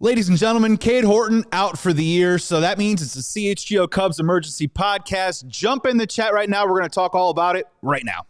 Ladies and gentlemen, Cade Horton out for the year, so that means it's the CHGO Cubs Emergency Podcast. Jump in the chat right now. We're going to talk all about it right now.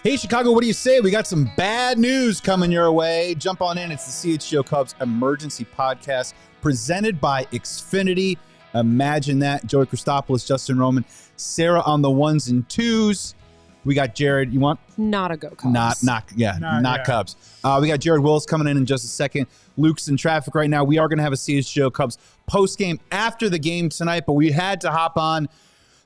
Hey, Chicago, what do you say? We got some bad news coming your way. Jump on in. It's the CHGO Cubs Emergency Podcast presented by Xfinity. Imagine that. Joey Christopoulos, Justin Roman, Sarah on the ones and twos. We got Jared. You want? Not a go Cubs. Not Cubs. We got Jared Willis coming in just a second. Luke's in traffic right now. We are going to have a CHGO Cubs post game after the game tonight, but we had to hop on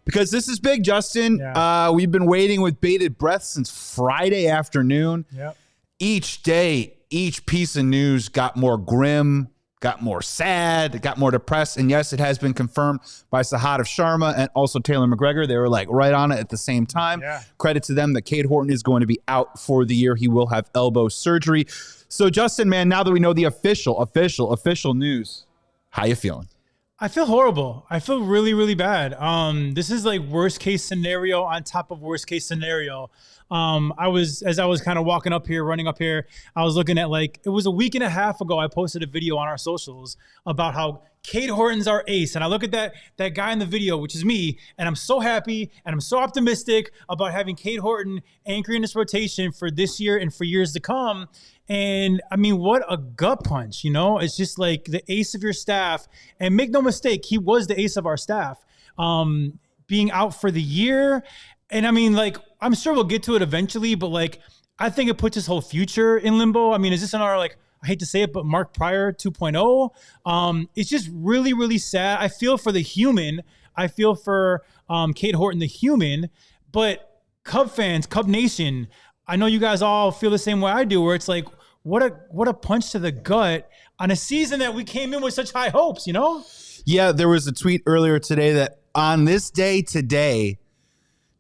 because this is big, Justin. Yeah. We've been waiting with bated breath since Friday afternoon. Yep. Each day, each piece of news got more grim, got more sad, got more depressed. And yes, it has been confirmed by Sahadev Sharma and also Taylor McGregor. They were like right on it at the same time. Yeah. Credit to them that Cade Horton is going to be out for the year. He will have elbow surgery. So Justin, man, now that we know the official news, how you feeling? I feel horrible. I feel really, really bad. This is like worst case scenario on top of worst case scenario. As I was kind of running up here, I was looking at it was a week and a half ago, I posted a video on our socials about how Cade Horton's our ace. And I look at that guy in the video, which is me, and I'm so happy and I'm so optimistic about having Cade Horton anchoring this rotation for this year and for years to come. And I mean, what a gut punch, It's just like the ace of your staff. And make no mistake, he was the ace of our staff. Being out for the year. And I mean, I'm sure we'll get to it eventually, but I think it puts his whole future in limbo. I mean, is this another, I hate to say it, but Mark Pryor 2.0? It's just really, really sad. I feel for the human. I feel for Cade Horton, the human. But Cub fans, Cub Nation, I know you guys all feel the same way I do, where it's like, what a punch to the gut on a season that we came in with such high hopes, Yeah, there was a tweet earlier today that on this day today,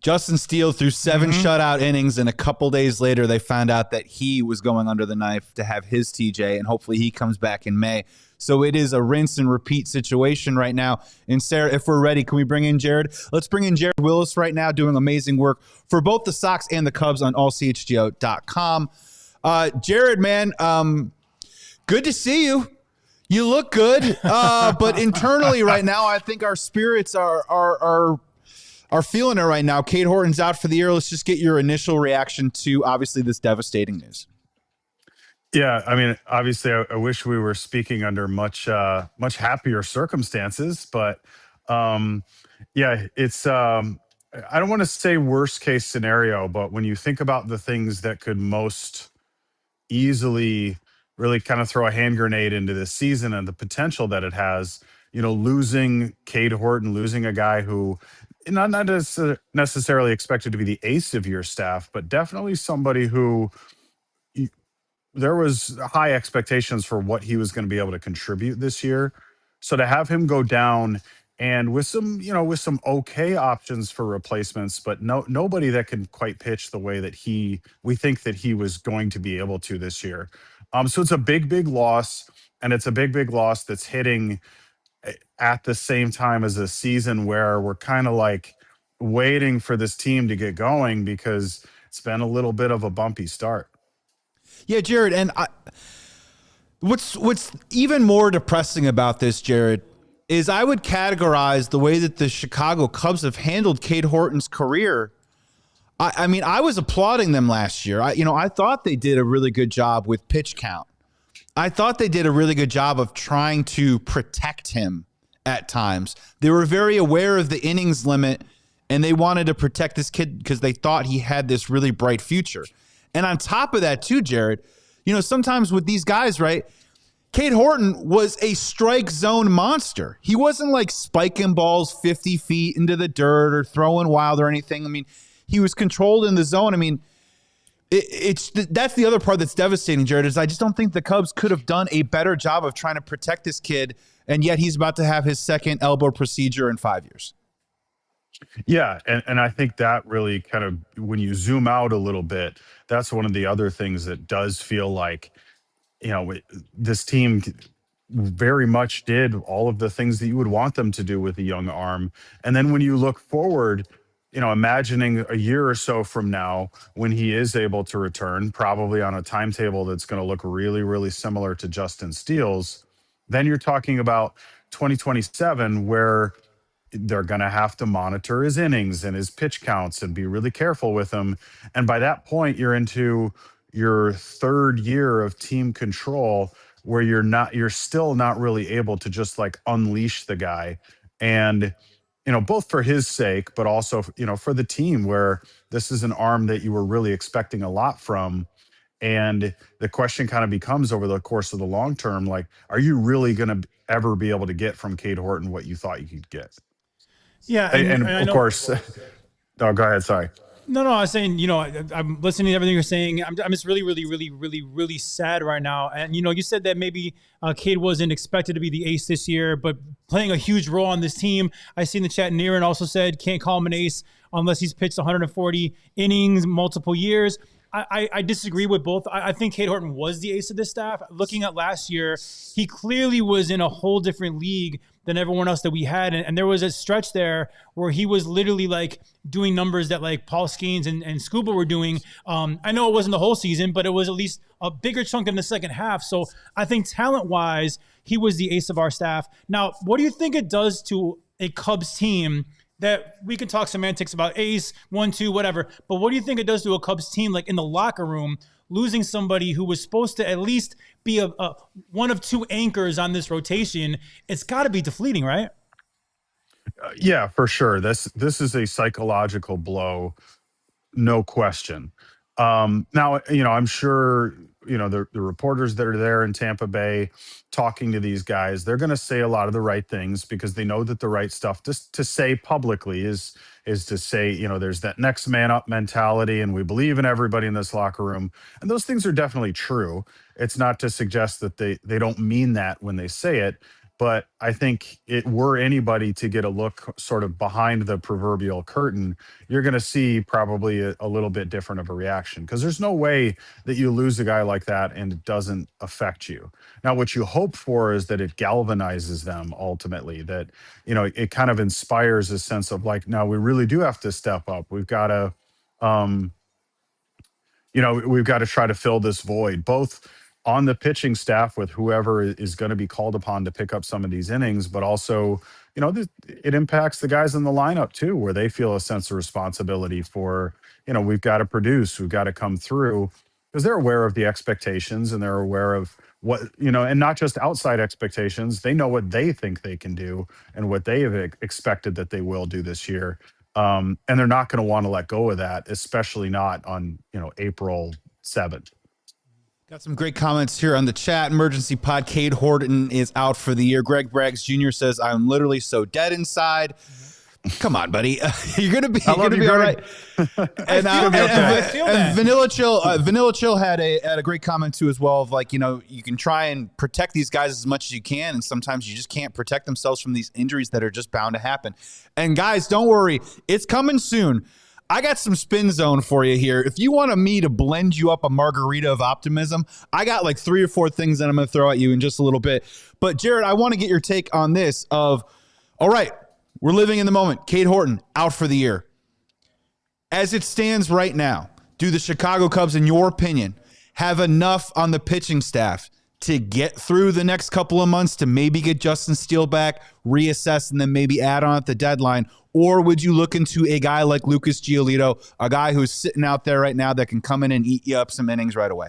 Justin Steele threw 7 shutout innings, and a couple days later, they found out that he was going under the knife to have his TJ, and hopefully he comes back in May. So it is a rinse and repeat situation right now. And Sarah, if we're ready, can we bring in Jared? Let's bring in Jared Willis right now, doing amazing work for both the Sox and the Cubs on ALLCITY.com. Jared, man, good to see you. You look good, but internally right now, I think our spirits are feeling it right now. Cade Horton's out for the year. Let's just get your initial reaction to obviously this devastating news. Yeah, I mean, obviously, I wish we were speaking under much happier circumstances, but yeah, it's I don't want to say worst case scenario, but when you think about the things that could most easily really kind of throw a hand grenade into this season and the potential that it has, losing Cade Horton, losing a guy who not necessarily expected to be the ace of your staff, but definitely somebody who there was high expectations for what he was going to be able to contribute this year. So to have him go down and with some okay options for replacements, but nobody that can quite pitch the way that we think that he was going to be able to this year. So it's a big loss, and it's a big loss that's hitting at the same time as a season where we're kind of waiting for this team to get going because it's been a little bit of a bumpy start. Yeah, Jared, and what's even more depressing about this, Jared, is I would categorize the way that the Chicago Cubs have handled Cade Horton's career. I mean, I was applauding them last year. I thought they did a really good job with pitch count. I thought they did a really good job of trying to protect him at times. They were very aware of the innings limit, and they wanted to protect this kid because they thought he had this really bright future. And on top of that, too, Jared, sometimes with these guys, right, Cade Horton was a strike zone monster. He wasn't spiking balls 50 feet into the dirt or throwing wild or anything. I mean, he was controlled in the zone. I mean, That's the other part that's devastating, Jared, is I just don't think the Cubs could have done a better job of trying to protect this kid, and yet he's about to have his second elbow procedure in 5 years. Yeah, and I think that really kind of, when you zoom out a little bit, that's one of the other things that does feel like, this team very much did all of the things that you would want them to do with a young arm. And then when you look forward, imagining a year or so from now when he is able to return, probably on a timetable that's going to look really, really similar to Justin Steele's, then you're talking about 2027, where they're going to have to monitor his innings and his pitch counts and be really careful with him. And by that point, you're into your third year of team control, where you're still not really able to just like unleash the guy. And, both for his sake, but also, for the team, where this is an arm that you were really expecting a lot from. And the question kind of becomes, over the course of the long term, like, are you really going to ever be able to get from Cade Horton what you thought you could get? Yeah. And of course, oh, go ahead. Sorry. No, I was saying, I'm listening to everything you're saying. I'm just really, really, really, really, really sad right now. And, you said that maybe Cade wasn't expected to be the ace this year, but playing a huge role on this team. I see in the chat, Niran also said, can't call him an ace unless he's pitched 140 innings, multiple years. I disagree with both. I think Cade Horton was the ace of this staff. Looking at last year, he clearly was in a whole different league than everyone else that we had. And there was a stretch there where he was literally like doing numbers that like Paul Skeens and Scuba were doing. I know it wasn't the whole season, but it was at least a bigger chunk in the second half. So I think talent-wise, he was the ace of our staff. Now, what do you think it does to a Cubs team that we can talk semantics about ace, 1, 2, whatever. But what do you think it does to a Cubs team, like in the locker room, losing somebody who was supposed to at least be a one of two anchors on this rotation? It's got to be deflating, right? Yeah, for sure. This is a psychological blow, no question. Now, I'm sure, the reporters that are there in Tampa Bay talking to these guys, they're going to say a lot of the right things, because they know that the right stuff to say publicly is to say, there's that next man up mentality, and we believe in everybody in this locker room. And those things are definitely true. It's not to suggest that they don't mean that when they say it. But I think were anybody to get a look sort of behind the proverbial curtain, you're going to see probably a little bit different of a reaction, because there's no way that you lose a guy like that and it doesn't affect you. Now, what you hope for is that it galvanizes them ultimately, that, it kind of inspires a sense of like, now we really do have to step up. We've got to, we've got to try to fill this void, both on the pitching staff with whoever is going to be called upon to pick up some of these innings, but also, it impacts the guys in the lineup too, where they feel a sense of responsibility for, we've got to produce, we've got to come through, because they're aware of the expectations and they're aware of what, and not just outside expectations. They know what they think they can do and what they have expected that they will do this year. And they're not going to want to let go of that, especially not on, April 7th. Got some great comments here on the chat. Emergency Pod, Cade Horton is out for the year. Greg Braggs Jr. says, I'm literally so dead inside. Come on, buddy. You're gonna be all right. And Vanilla Chill had a great comment too as well, of like, you can try and protect these guys as much as you can, and sometimes you just can't protect themselves from these injuries that are just bound to happen. And guys, don't worry, it's coming soon. I got some spin zone for you here. If you want me to blend you up a margarita of optimism, I got like 3 or 4 things that I'm going to throw at you in just a little bit. But Jared, I want to get your take on this of, all right, we're living in the moment. Cade Horton out for the year. As it stands right now, do the Chicago Cubs, in your opinion, have enough on the pitching staff to get through the next couple of months, to maybe get Justin Steele back, reassess, and then maybe add on at the deadline? Or would you look into a guy like Lucas Giolito, a guy who's sitting out there right now that can come in and eat you up some innings right away?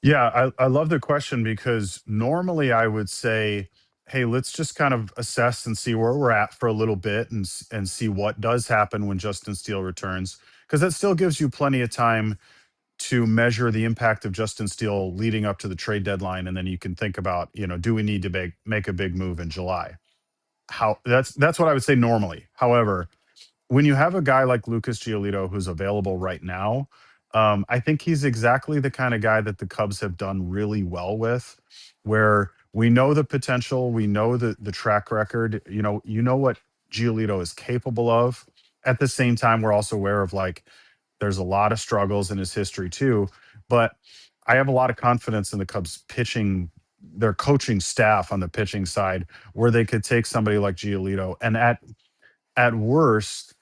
Yeah, I love the question, because normally I would say, hey, let's just kind of assess and see where we're at for a little bit and see what does happen when Justin Steele returns, because that still gives you plenty of time to measure the impact of Justin Steele leading up to the trade deadline. And then you can think about, do we need to make a big move in July? That's what I would say normally. However, when you have a guy like Lucas Giolito who's available right now, I think he's exactly the kind of guy that the Cubs have done really well with, where we know the potential, we know the track record, you know what Giolito is capable of. At the same time, we're also aware of like there's a lot of struggles in his history too, but I have a lot of confidence in the Cubs pitching, their coaching staff on the pitching side, where they could take somebody like Giolito and at worst,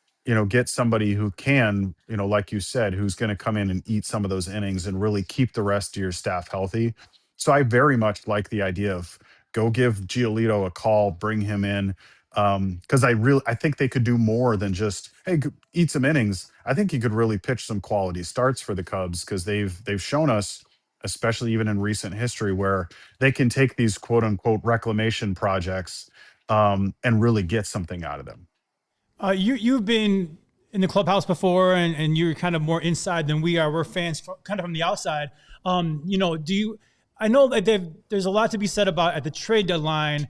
get somebody who can, like you said, who's going to come in and eat some of those innings and really keep the rest of your staff healthy. So I very much like the idea of go give Giolito a call, bring him in. Because I think they could do more than just, hey, eat some innings. I think he could really pitch some quality starts for the Cubs, because they've shown us, especially even in recent history, where they can take these quote unquote reclamation projects, and really get something out of them. You've been in the clubhouse before, and you're kind of more inside than we are. We're fans kind of from the outside. I know that there's a lot to be said about at the trade deadline.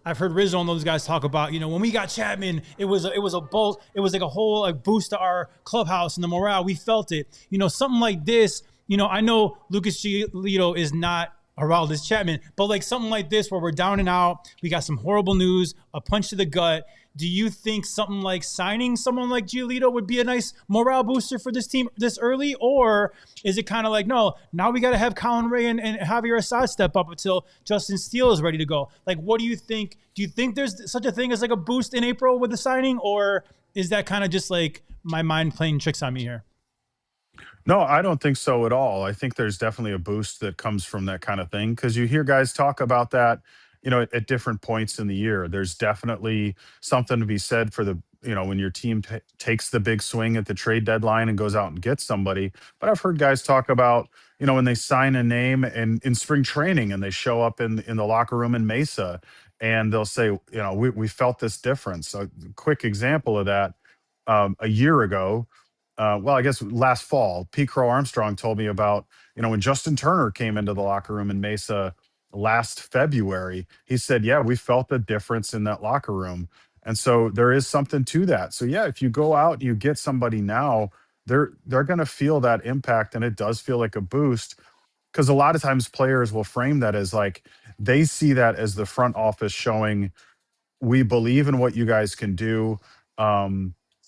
I've heard Rizzo and those guys talk about, when we got Chapman, it was a bolt. It was like a whole like boost to our clubhouse and the morale. We felt it. Something like this. I know Lucas Giolito is not Aroldis Chapman, but like something like this where we're down and out, we got some horrible news, a punch to the gut. Do you think something like signing someone like Giolito would be a nice morale booster for this team this early? Or is it kind of like, no, now we got to have Colin Ray and Javier Assad step up until Justin Steele is ready to go? Like, what do you think? Do you think there's such a thing as like a boost in April with the signing? Or is that kind of just like my mind playing tricks on me here? No, I don't think so at all. I think there's definitely a boost that comes from that kind of thing, because you hear guys talk about that, at different points in the year. There's definitely something to be said for when your team takes the big swing at the trade deadline and goes out and gets somebody. But I've heard guys talk about, when they sign a name in spring training and they show up in the locker room in Mesa, and they'll say, we felt this difference. A quick example of that, a year ago, well, I guess last fall, Crow-Armstrong told me about, when Justin Turner came into the locker room in Mesa last February. He said, yeah, we felt the difference in that locker room. And so there is something to that. So yeah, if you go out, you get somebody now, they're going to feel that impact, and it does feel like a boost, because a lot of times players will frame that as like, they see that as the front office showing, we believe in what you guys can do.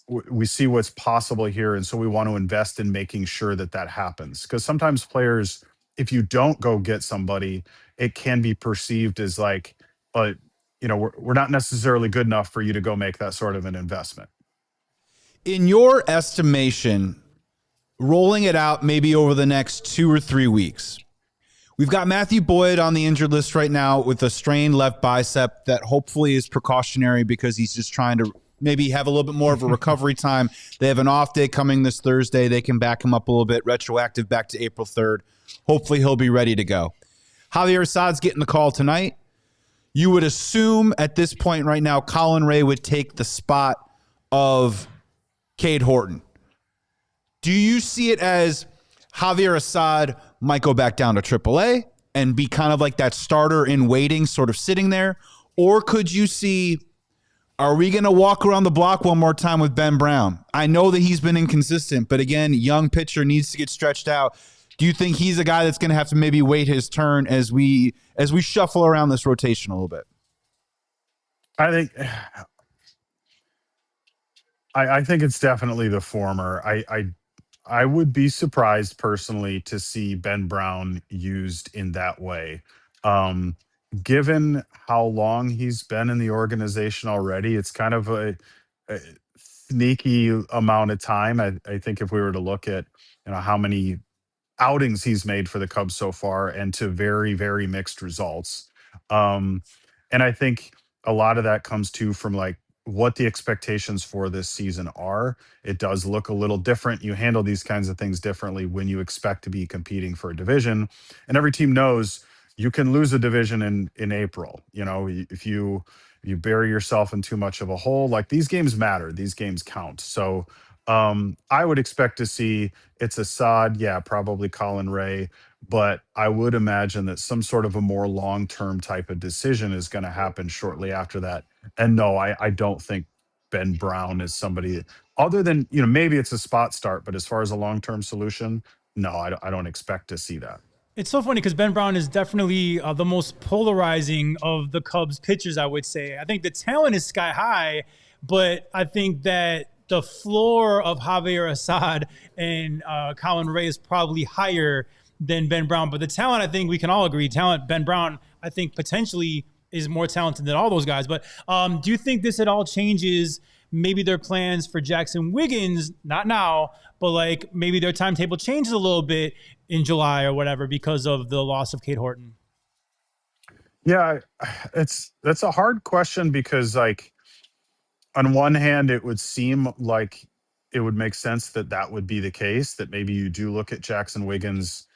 We see what's possible here, and so we want to invest in making sure that happens. Because sometimes players, if you don't go get somebody, it can be perceived as like, we're not necessarily good enough for you to go make that sort of an investment. In your estimation, rolling it out maybe over the next 2 or 3 weeks, we've got Matthew Boyd on the injured list right now with a strained left bicep that hopefully is precautionary, because he's just trying to maybe have a little bit more of a recovery time. They have an off day coming this Thursday. They can back him up a little bit, retroactive back to April 3rd. Hopefully he'll be ready to go. Javier Assad's getting the call tonight. You would assume at this point right now, Colin Ray would take the spot of Cade Horton. Do you see it as Javier Assad might go back down to AAA and be kind of like that starter in waiting, sort of sitting there? Or could you see, are we going to walk around the block one more time with Ben Brown? I know that he's been inconsistent, but again, young pitcher needs to get stretched out. Do you think he's a guy that's going to have to maybe wait his turn as we shuffle around this rotation a little bit? I think it's definitely the former. I would be surprised personally to see Ben Brown used in that way. Given how long he's been in the organization already, it's kind of a sneaky amount of time. I think if we were to look at how many outings he's made for the Cubs so far, and to very, very mixed results. And I think a lot of that comes too from like what the expectations for this season are. It does look a little different. You handle these kinds of things differently when you expect to be competing for a division. And every team knows you can lose a division in April. If you bury yourself in too much of a hole, like these games matter, these games count. So I would expect to see it's Assad, yeah, probably Colin Ray, but I would imagine that some sort of a more long-term type of decision is going to happen shortly after that. And no, I don't think Ben Brown is somebody other than, maybe it's a spot start, but as far as a long-term solution, no, I don't expect to see that. It's so funny because Ben Brown is definitely the most polarizing of the Cubs pitchers, I would say. I think the talent is sky high, but I think that the floor of Javier Assad and Colin Ray is probably higher than Ben Brown. But the talent, I think we can all agree, Ben Brown, I think potentially is more talented than all those guys. But do you think this at all changes maybe their plans for Jackson Wiggins? Not now, but like maybe their timetable changes a little bit in July or whatever because of the loss of Cade Horton? Yeah, that's a hard question because, like, on one hand, it would seem like it would make sense that would be the case, that maybe you do look at Jackson Wiggins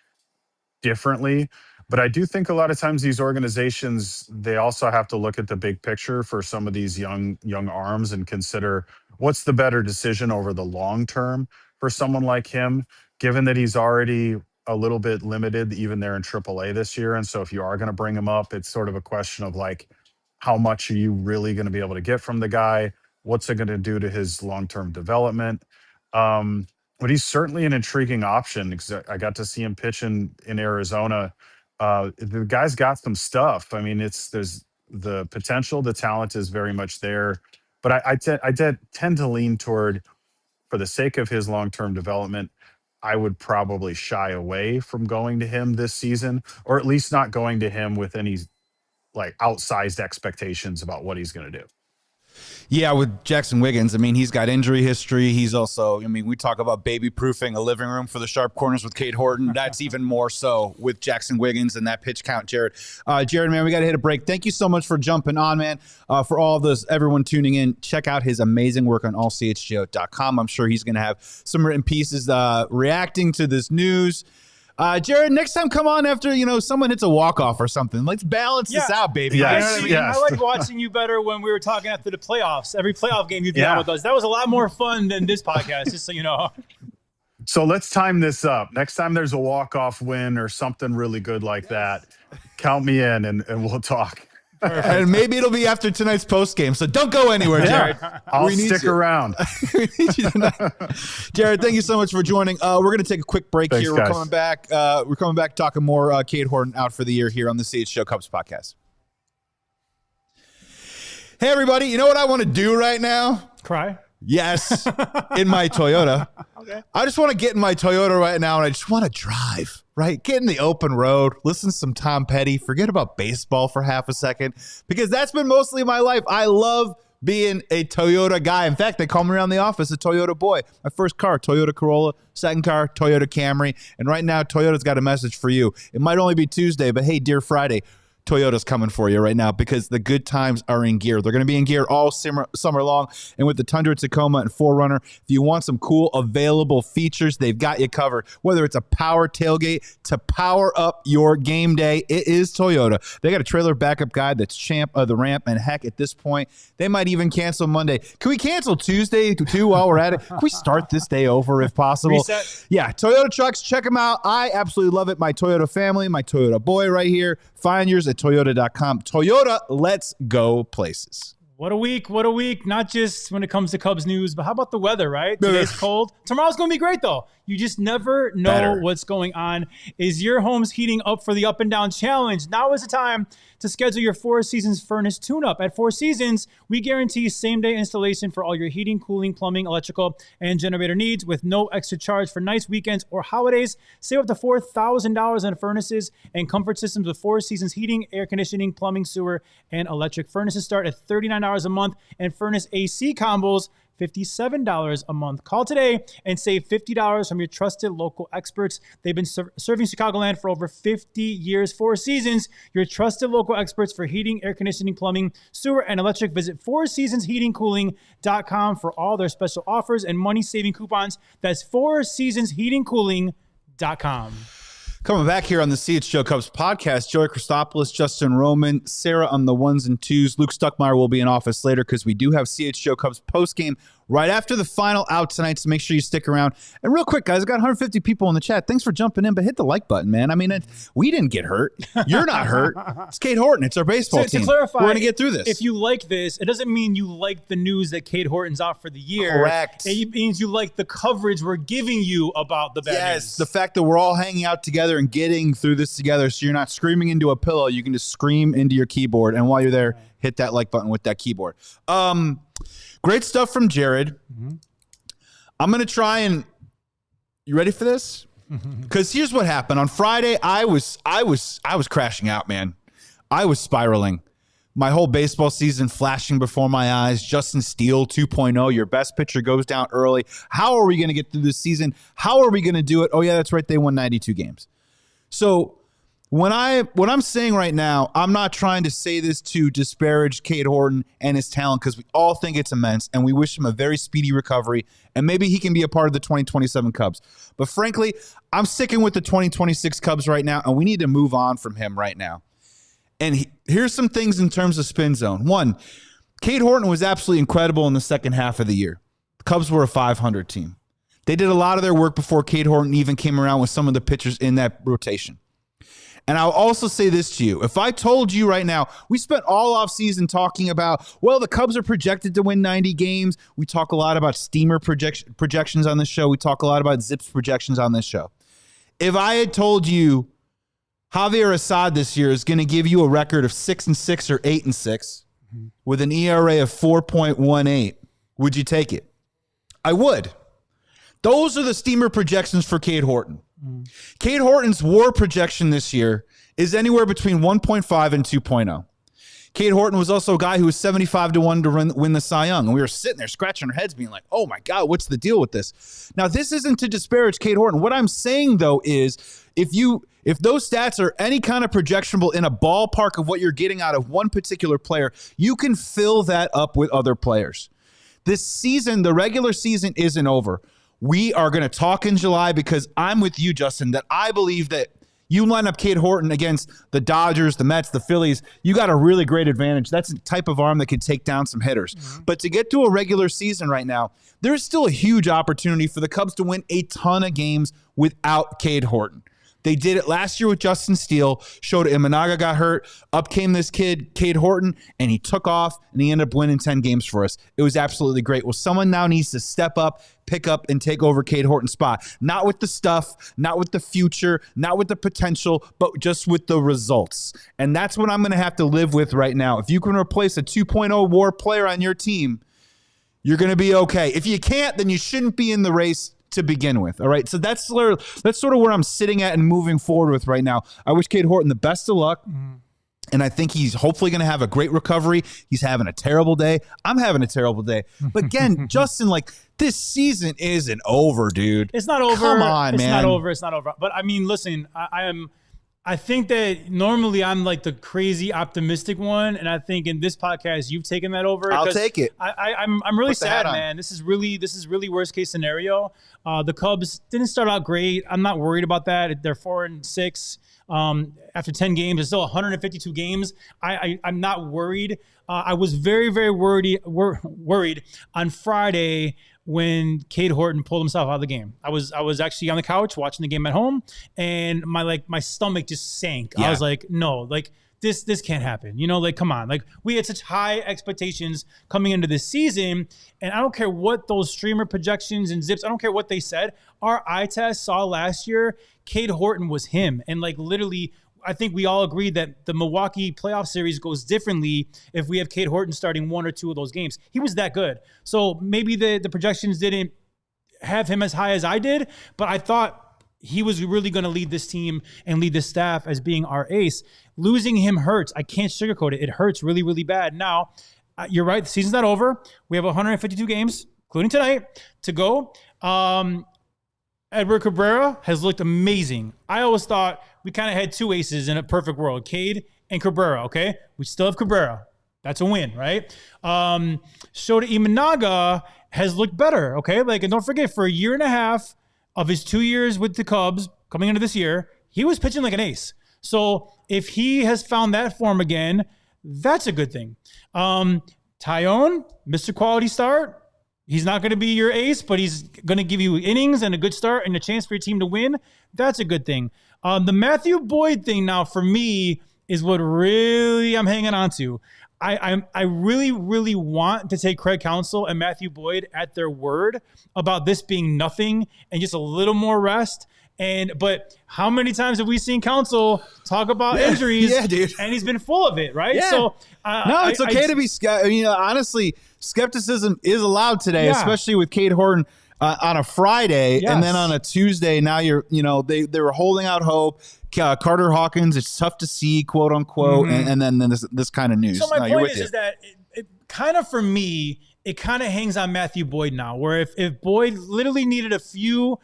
differently. But I do think a lot of times these organizations, they also have to look at the big picture for some of these young arms and consider what's the better decision over the long term for someone like him, given that he's already a little bit limited even there in AAA this year. And so if you are going to bring him up, it's sort of a question of like, how much are you really going to be able to get from the guy? What's it going to do to his long-term development? But he's certainly an intriguing option because I got to see him pitch in Arizona. The guy's got some stuff. I mean, there's the potential, the talent is very much there. But I tend to lean toward, for the sake of his long-term development, I would probably shy away from going to him this season, or at least not going to him with any like outsized expectations about what he's going to do. Yeah, with Jackson Wiggins, I mean, he's got injury history. He's also, I mean, we talk about baby-proofing a living room for the sharp corners with Cade Horton. That's even more so with Jackson Wiggins and that pitch count, Jared. Jared, man, we got to hit a break. Thank you so much for jumping on, man. For all of this, everyone tuning in, check out his amazing work on ALLCITY.com. I'm sure he's going to have some written pieces reacting to this news. Jared, next time come on after, someone hits a walk-off or something. Let's balance this out, baby. Yes. You know what I mean? I like watching you better when we were talking after the playoffs. Every playoff game you'd be on with us. That was a lot more fun than this podcast, just so you know. So let's time this up. Next time there's a walk-off win or something really good like that, count me in and we'll talk. Perfect. And maybe it'll be after tonight's post game, so don't go anywhere, Jared. I'll stick around. We need you tonight. Jared, thank you so much for joining. We're going to take a quick break. Thanks, here. Guys. We're coming back talking more Cade Horton out for the year here on the CHGO Cubs podcast. Hey, everybody, you know what I want to do right now? Cry? Yes, in my Toyota. Okay. I just want to get in my Toyota right now, and I just want to drive, right? Get in the open road, listen to some Tom Petty, forget about baseball for half a second, because that's been mostly my life. I love being a Toyota guy. In fact, they call me around the office a Toyota boy. My first car, Toyota Corolla. Second car, Toyota Camry. And right now, Toyota's got a message for you. It might only be Tuesday, but hey, dear Friday, Toyota's coming for you right now because the good times are in gear. They're going to be in gear all summer long. And with the Tundra, Tacoma, and 4Runner, if you want some cool available features, they've got you covered. Whether it's a power tailgate to power up your game day, it is Toyota. They got a trailer backup guide that's champ of the ramp. And heck, at this point, they might even cancel Monday. Can we cancel Tuesday too while we're at it? Can we start this day over if possible? Reset. Yeah, Toyota trucks, check them out. I absolutely love it. My Toyota family, my Toyota boy right here. Find yours at Toyota.com. Toyota, let's go places. What a week. What a week. Not just when it comes to Cubs news, but how about the weather, right? Today's cold. Tomorrow's going to be great, though. You just never know what's going on. Is your home's heating up for the Up and Down Challenge? Now is the time to schedule your Four Seasons furnace tune-up. At Four Seasons, we guarantee same-day installation for all your heating, cooling, plumbing, electrical, and generator needs with no extra charge for nights, weekends, or holidays. Save up to $4,000 on furnaces and comfort systems with Four Seasons heating, air conditioning, plumbing, sewer, and electric. Furnaces start at $39 a month, and furnace AC combos $57 a month. Call today and save $50 from your trusted local experts. They've been serving Chicagoland for over 50 years. Four Seasons, your trusted local experts for heating, air conditioning, plumbing, sewer, and electric. Visit fourseasonsheatingcooling.com for all their special offers and money-saving coupons. That's fourseasonsheatingcooling.com. Coming back here on the CHGO Cubs podcast, Joey Christopoulos, Justin Roman, Sarah on the ones and twos. Luke Stuckmeyer will be in office later because we do have CHGO Cubs postgame right after the final out tonight, so make sure you stick around. And real quick, guys, I got 150 people in the chat. Thanks for jumping in, but hit the like button, man. I mean, we didn't get hurt. You're not hurt. It's Cade Horton. It's our baseball team. To clarify, we're going to get through this. If you like this, it doesn't mean you like the news that Cade Horton's out for the year. Correct. It means you like the coverage we're giving you about the bad news. Yes, the fact that we're all hanging out together and getting through this together, so you're not screaming into a pillow. You can just scream into your keyboard, and while you're there, hit that like button with that keyboard. Great stuff from Jared. I'm going to try and – you ready for this? Because here's what happened. On Friday, I was crashing out, man. I was spiraling. My whole baseball season flashing before my eyes. Justin Steele 2.0. Your best pitcher goes down early. How are we going to get through this season? How are we going to do it? Oh, yeah, that's right. They won 92 games. So what I'm saying right now, I'm not trying to say this to disparage Cade Horton and his talent, because we all think it's immense, and we wish him a very speedy recovery, and maybe he can be a part of the 2027 Cubs. But frankly, I'm sticking with the 2026 Cubs right now, and we need to move on from him right now. And here's some things in terms of spin zone. One, Cade Horton was absolutely incredible in the second half of the year. The Cubs were a 500 team. They did a lot of their work before Cade Horton even came around with some of the pitchers in that rotation. And I'll also say this to you. If I told you right now, we spent all offseason talking about, well, the Cubs are projected to win 90 games. We talk a lot about steamer projections on this show. We talk a lot about Zips projections on this show. If I had told you Javier Assad this year is going to give you a record of 6-6 or 8-6 with an ERA of 4.18, would you take it? I would. Those are the steamer projections for Cade Horton. Cade Horton's WAR projection this year is anywhere between 1.5 and 2.0. Cade Horton was also a guy who was 75-1 to win the Cy Young, and we were sitting there scratching our heads being like, oh my God, what's the deal with this? Now, this isn't to disparage Cade Horton. What I'm saying, though, is if those stats are any kind of projectionable in a ballpark of what you're getting out of one particular player, you can fill that up with other players. This season, the regular season isn't over. We are going to talk in July, because I'm with you, Justin, that I believe that you line up Cade Horton against the Dodgers, the Mets, the Phillies, you got a really great advantage. That's a type of arm that can take down some hitters. But to get to a regular season right now, there's still a huge opportunity for the Cubs to win a ton of games without Cade Horton. They did it last year with Justin Steele. Shota Imanaga got hurt. Up came this kid, Cade Horton, and he took off, and he ended up winning 10 games for us. It was absolutely great. Well, someone now needs to step up, pick up, and take over Cade Horton's spot. Not with the stuff, not with the future, not with the potential, but just with the results. And that's what I'm going to have to live with right now. If you can replace a 2.0 WAR player on your team, you're going to be okay. If you can't, then you shouldn't be in the race to begin with. All right. So that's sort of where I'm sitting at and moving forward with right now. I wish Cade Horton the best of luck. And I think he's hopefully going to have a great recovery. He's having a terrible day. I'm having a terrible day. But again, Justin, like, this season isn't over, dude. It's not over. Come on, man. It's not over. But I mean, listen, I think that normally I'm like the crazy optimistic one, and I think in this podcast you've taken that over. I'll take it. I'm really sad, man. This is really worst case scenario. The Cubs didn't start out great. I'm not worried about that. They're 4-6 after 10 games. It's still 152 games. I'm not worried. I was very, very worried on Friday when Cade Horton pulled himself out of the game. I was actually on the couch watching the game at home, and my stomach just sank. Yeah. I was like, no, like this can't happen. You know, like, come on. Like, we had such high expectations coming into this season, and I don't care what those streamer projections and Zips, I don't care what they said. Our eye test saw last year, Cade Horton was him. And like, literally, I think we all agree that the Milwaukee playoff series goes differently if we have Cade Horton starting one or two of those games. He was that good. So maybe the projections didn't have him as high as I did, but I thought he was really going to lead this team and lead this staff as being our ace. Losing him hurts. I can't sugarcoat it. It hurts really, really bad. Now, you're right. The season's not over. We have 152 games, including tonight, to go. Edward Cabrera has looked amazing. I always thought we kind of had two aces in a perfect world, Cade and Cabrera, okay? We still have Cabrera. That's a win, right? Shota Imanaga has looked better, okay? Like, and don't forget, for a year and a half of his 2 years with the Cubs coming into this year, he was pitching like an ace. So if he has found that form again, that's a good thing. Tyone, Mr. Quality Start, He's not going to be your ace, but he's going to give you innings and a good start and a chance for your team to win. That's a good thing. The Matthew Boyd thing now for me is what really I'm hanging on to. I really, really want to take Craig Counsell and Matthew Boyd at their word about this being nothing and just a little more rest. But how many times have we seen Counsell talk about injuries? Yeah, dude. And he's been full of it, right? Yeah. So no, it's okay to be. Honestly, skepticism is allowed today, especially with Cade Horton on a Friday, and then on a Tuesday. Now they were holding out hope. Carter Hawkins, it's tough to see, quote unquote, and then this kind of news. So my point is that it kind of, for me, it kind of hangs on Matthew Boyd now, where if Boyd literally needed a few,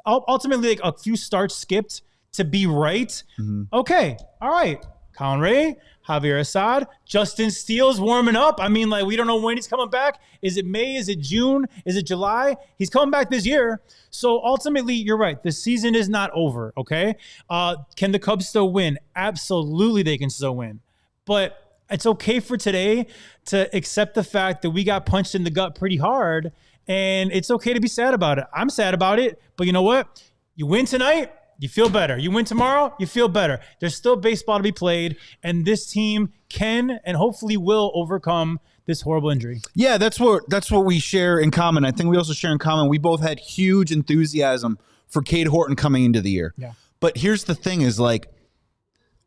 ultimately like a few starts skipped to be right, okay, all right, Colin Ray, Javier Assad, Justin Steele's warming up. I mean, like, we don't know when he's coming back. Is it May? Is it June? Is it July? He's coming back this year. So ultimately, you're right. The season is not over, okay? Can the Cubs still win? Absolutely, they can still win. But it's okay for today to accept the fact that we got punched in the gut pretty hard, and it's okay to be sad about it. I'm sad about it, but you know what? You win tonight, you feel better. You win tomorrow, you feel better. There's still baseball to be played, and this team can and hopefully will overcome this horrible injury. Yeah, that's what we share in common. I think we also share in common. We both had huge enthusiasm for Cade Horton coming into the year. Yeah. But here's the thing is, like,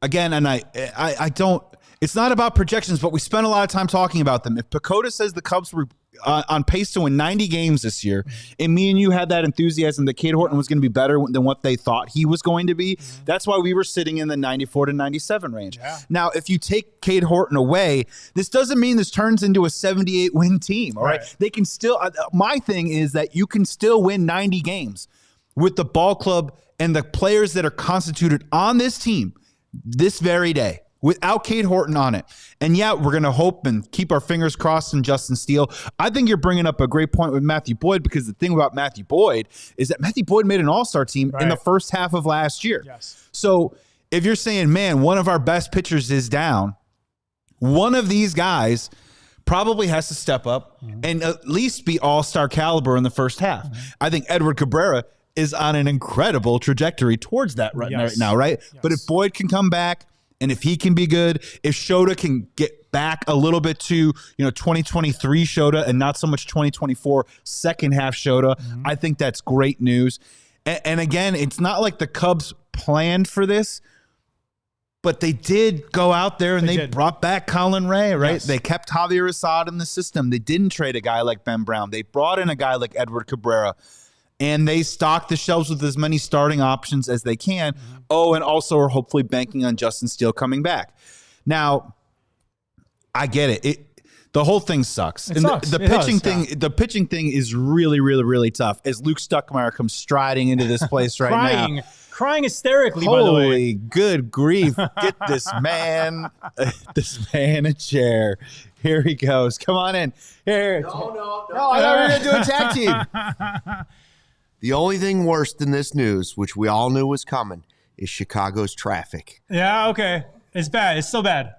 again, and I don't, it's not about projections, but we spent a lot of time talking about them. If Pacoda says the Cubs were on pace to win 90 games this year, and me and you had that enthusiasm that Cade Horton was going to be better than what they thought he was going to be, that's why we were sitting in the 94 to 97 range. Yeah. Now, if you take Cade Horton away, this doesn't mean this turns into a 78-win team, all right? They can still, my thing is that you can still win 90 games with the ball club and the players that are constituted on this team this very day, without Cade Horton on it. And yeah, we're going to hope and keep our fingers crossed in Justin Steele. I think you're bringing up a great point with Matthew Boyd, because the thing about Matthew Boyd is that Matthew Boyd made an all-star team in the first half of last year. Yes. So if you're saying, man, one of our best pitchers is down, one of these guys probably has to step up and at least be all-star caliber in the first half. I think Edward Cabrera is on an incredible trajectory towards that right now, right? Yes. But if Boyd can come back, and if he can be good, if Shota can get back a little bit to 2023 Shota and not so much 2024 second half Shota, I think that's great news. And again, it's not like the Cubs planned for this, but they did go out there and they brought back Colin Ray, right? Yes. They kept Javier Assad in the system. They didn't trade a guy like Ben Brown. They brought in a guy like Edward Cabrera. And they stock the shelves with as many starting options as they can. Oh, and also are hopefully banking on Justin Steele coming back. Now, I get it. The whole thing sucks. The pitching thing is really, really, really tough. As Luke Stuckmeyer comes striding into this place right now. Crying hysterically, by the way. Holy good grief. Get this man a chair. Here he goes. Come on in. Here. No, I thought we were going to do a tag team. The only thing worse than this news, which we all knew was coming, is Chicago's traffic. Yeah, okay. It's bad. It's still bad.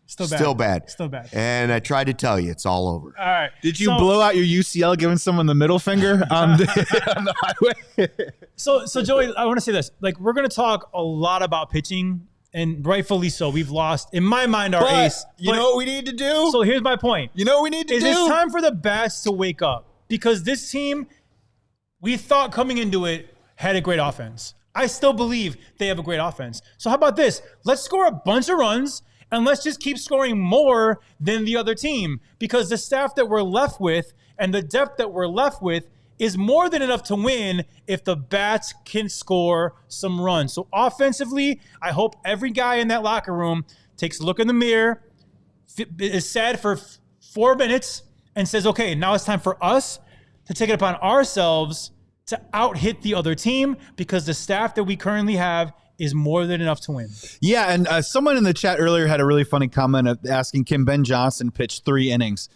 Still bad. And I tried to tell you, it's all over. All right. Did you blow out your UCL giving someone the middle finger on the highway? So Joey, I want to say this. Like, we're going to talk a lot about pitching, and rightfully so. We've lost, in my mind, our ace. You know what we need to do? So here's my point. You know what we need to do? It's time for the bats to wake up, because this team, we thought coming into it, had a great offense. I still believe they have a great offense. So how about this? Let's score a bunch of runs, and let's just keep scoring more than the other team, because the staff that we're left with and the depth that we're left with is more than enough to win if the bats can score some runs. So offensively, I hope every guy in that locker room takes a look in the mirror, is sad for 4 minutes, and says, okay, now it's time for us to take it upon ourselves to out-hit the other team, because the staff that we currently have is more than enough to win. Yeah, and someone in the chat earlier had a really funny comment of asking, can Ben Johnson pitch 3 innings?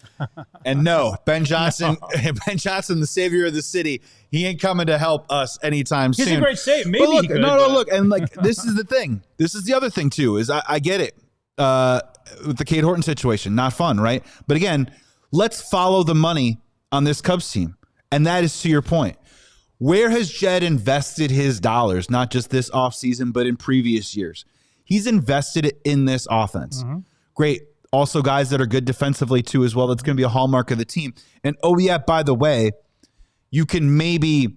And no, Ben Johnson, the savior of the city, he ain't coming to help us anytime soon. He's a great save. Maybe look, he could. Look, and like, this is the thing. This is the other thing too, is I get it with the Cade Horton situation. Not fun, right? But again, let's follow the money on this Cubs team. And that is to your point. Where has Jed invested his dollars, not just this offseason, but in previous years? He's invested it in this offense. Great. Also guys that are good defensively too as well. That's going to be a hallmark of the team. And oh yeah, by the way, you can maybe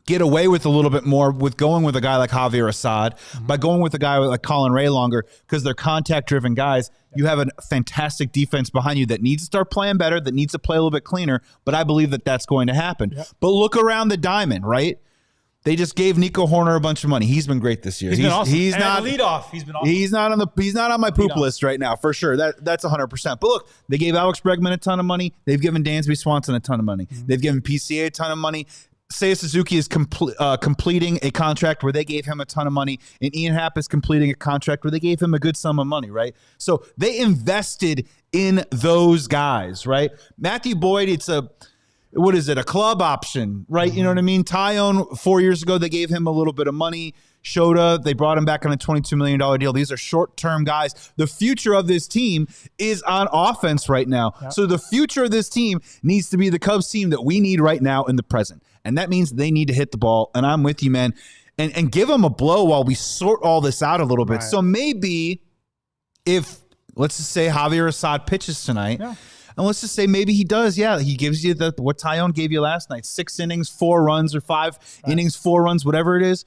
get away with a little bit more with going with a guy like Javier Assad, by going with a guy like Colin Ray longer, because they're contact-driven guys. You have a fantastic defense behind you that needs to start playing better, that needs to play a little bit cleaner, but I believe that that's going to happen. But look around the diamond, right? They just gave Nico Horner a bunch of money. He's been great this year. He's been awesome. He's and not lead off. He's been awesome. He's not on my poop list right now, for sure. That's 100%. But look, they gave Alex Bregman a ton of money. They've given Dansby Swanson a ton of money. They've given PCA a ton of money. Seiya Suzuki is completing a contract where they gave him a ton of money, and Ian Happ is completing a contract where they gave him a good sum of money, right? So they invested in those guys, right? Matthew Boyd, it's a club option, right? You know what I mean? Tyone, 4 years ago, they gave him a little bit of money. Shota, they brought him back on a $22 million deal. These are short-term guys. The future of this team is on offense right now. So the future of this team needs to be the Cubs team that we need right now in the present. And that means they need to hit the ball. And I'm with you, man. And give them a blow while we sort all this out a little bit. So maybe if, let's just say Javier Assad pitches tonight, and let's just say maybe he does. Yeah, he gives you what Tyone gave you last night, 6 innings, 4 runs, or 5 innings, 4 runs, whatever it is.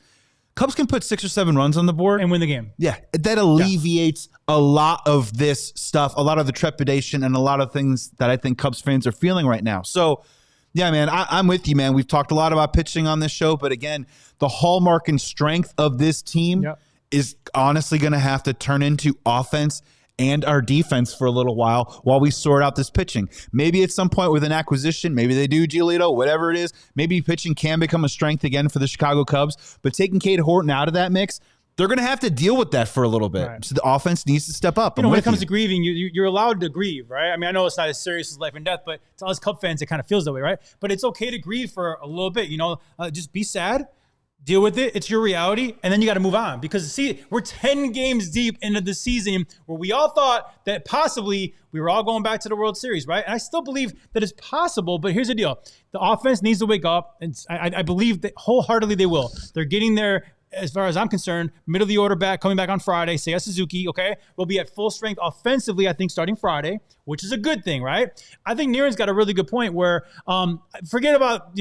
Cubs can put 6 or 7 runs on the board and win the game. Yeah, that alleviates a lot of this stuff, a lot of the trepidation, and a lot of things that I think Cubs fans are feeling right now. So, yeah, man, I'm with you, man. We've talked a lot about pitching on this show, but again, the hallmark and strength of this team is honestly going to have to turn into offense and our defense for a little while we sort out this pitching. Maybe at some point with an acquisition, maybe they do Giolito, whatever it is, maybe pitching can become a strength again for the Chicago Cubs, but taking Cade Horton out of that mix, they're going to have to deal with that for a little bit. So the offense needs to step up. You know, when it comes to grieving, you're allowed to grieve, right? I mean, I know it's not as serious as life and death, but to us Cub fans, it kind of feels that way, right? But it's okay to grieve for a little bit, just be sad. Deal with it. It's your reality. And then you got to move on because, see, we're 10 games deep into the season where we all thought that possibly we were all going back to the World Series, right? And I still believe that it's possible, but here's the deal. The offense needs to wake up, and I believe that wholeheartedly they will. They're getting there, as far as I'm concerned, middle of the order back, coming back on Friday. Seiya Suzuki, okay? We'll be at full strength offensively, I think, starting Friday, which is a good thing, right? I think Niren's got a really good point where forget about,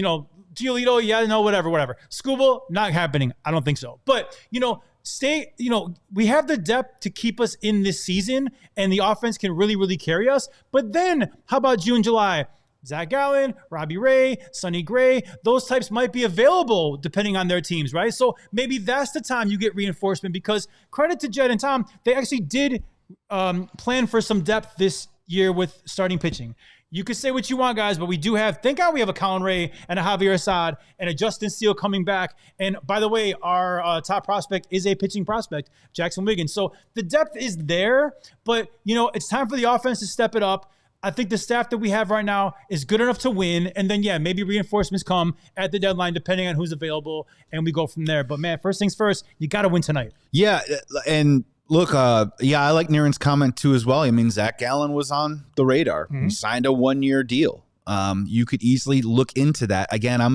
Giolito, whatever. Skubal, not happening. I don't think so. But, we have the depth to keep us in this season, and the offense can really, really carry us. But then, how about June, July? Zach Gallen, Robbie Ray, Sonny Gray, those types might be available depending on their teams, right? So maybe that's the time you get reinforcement because credit to Jed and Tom, they actually did plan for some depth this year with starting pitching. You could say what you want, guys, but we do have, thank God we have a Colin Ray and a Javier Assad and a Justin Steele coming back. And by the way, our top prospect is a pitching prospect, Jackson Wiggins. So the depth is there, but, it's time for the offense to step it up. I think the staff that we have right now is good enough to win. And then, maybe reinforcements come at the deadline, depending on who's available, and we go from there. But, man, first things first, you got to win tonight. Yeah, and look, I like Niren's comment too as well. I mean, Zach Gallen was on the radar. He signed a 1-year deal. You could easily look into that. Again, I'm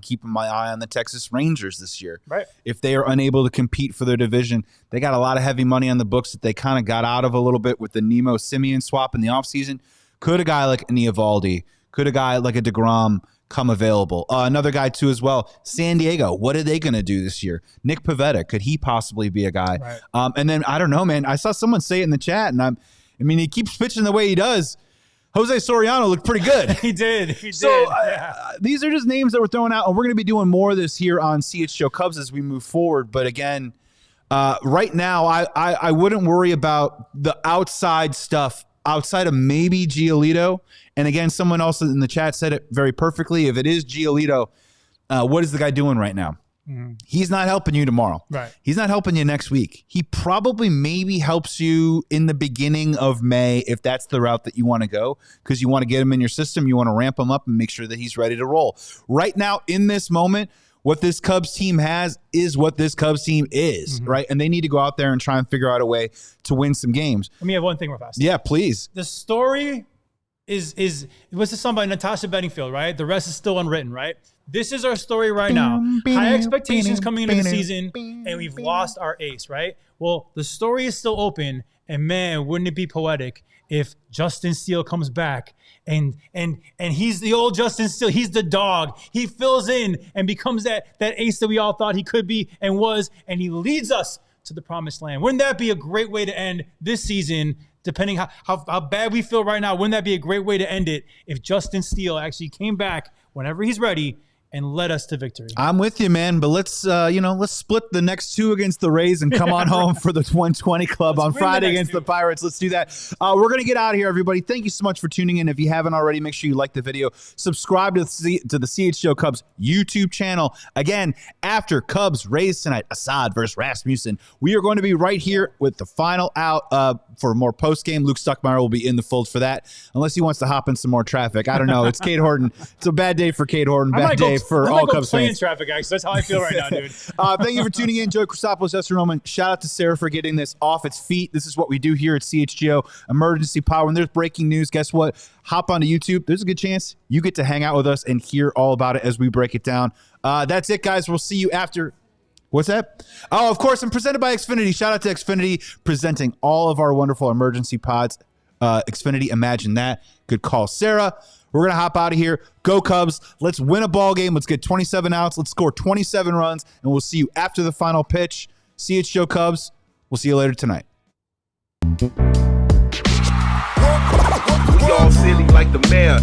keeping my eye on the Texas Rangers this year. Right. If they are unable to compete for their division, they got a lot of heavy money on the books that they kind of got out of a little bit with the Nemo Simeon swap in the offseason. Could a guy like an Eovaldi, could a guy like a DeGrom come available? Another guy too as well, San Diego. What are they going to do this year? Nick Pivetta, could he possibly be a guy? Right. And then I don't know, man. I saw someone say it in the chat, and he keeps pitching the way he does. Jose Soriano looked pretty good. He did. So these are just names that we're throwing out, and we're going to be doing more of this here on CHGO Cubs as we move forward. But again, right now, I wouldn't worry about the outside stuff outside of maybe Giolito. And again, someone else in the chat said it very perfectly. If it is Giolito, what is the guy doing right now? He's not helping you tomorrow. Right. He's not helping you next week. He probably maybe helps you in the beginning of May if that's the route that you want to go because you want to get him in your system. You want to ramp him up and make sure that he's ready to roll. Right now, in this moment, what this Cubs team has is what this Cubs team is, right? And they need to go out there and try and figure out a way to win some games. Let me have one thing real fast. Yeah, please. The story what's the song by Natasha Bedingfield, right? The rest is still unwritten, right? This is our story right now. High expectations coming into the season, and we've lost our ace, right? Well, the story is still open, and man, wouldn't it be poetic if Justin Steele comes back and he's the old Justin Steele. He's the dog. He fills in and becomes that ace that we all thought he could be and was, and he leads us to the promised land. Wouldn't that be a great way to end this season? Depending how bad we feel right now, wouldn't that be a great way to end it if Justin Steele actually came back whenever he's ready and led us to victory? I'm with you, man. But let's split the next two against the Rays and come on home for the 120 Club on Friday against the Pirates. Let's do that. We're going to get out of here, everybody. Thank you so much for tuning in. If you haven't already, make sure you like the video. Subscribe to the CHGO Cubs YouTube channel. Again, after Cubs Rays tonight, Assad versus Rasmussen, we are going to be right here with the final out for more post-game. Luke Stuckmeyer will be in the fold for that, unless he wants to hop in some more traffic. I don't know. It's Cade Horton. It's a bad day for Cade Horton. Bad day for all Cubs fans. Traffic, actually. That's how I feel right now, dude. Thank you for tuning in. Joey Christopoulos, Justin Roman. Shout out to Sarah for getting this off its feet. This is what we do here at CHGO Emergency Power. When there's breaking news, guess what? Hop onto YouTube. There's a good chance you get to hang out with us and hear all about it as we break it down. That's it, guys. We'll see you after. What's that? Oh, of course, I'm presented by Xfinity. Shout out to Xfinity presenting all of our wonderful emergency pods. Xfinity, imagine that. Good call, Sarah. We're going to hop out of here. Go Cubs. Let's win a ball game. Let's get 27 outs. Let's score 27 runs, and we'll see you after the final pitch. CHGO Cubs. We'll see you later tonight. We all silly like the mayor.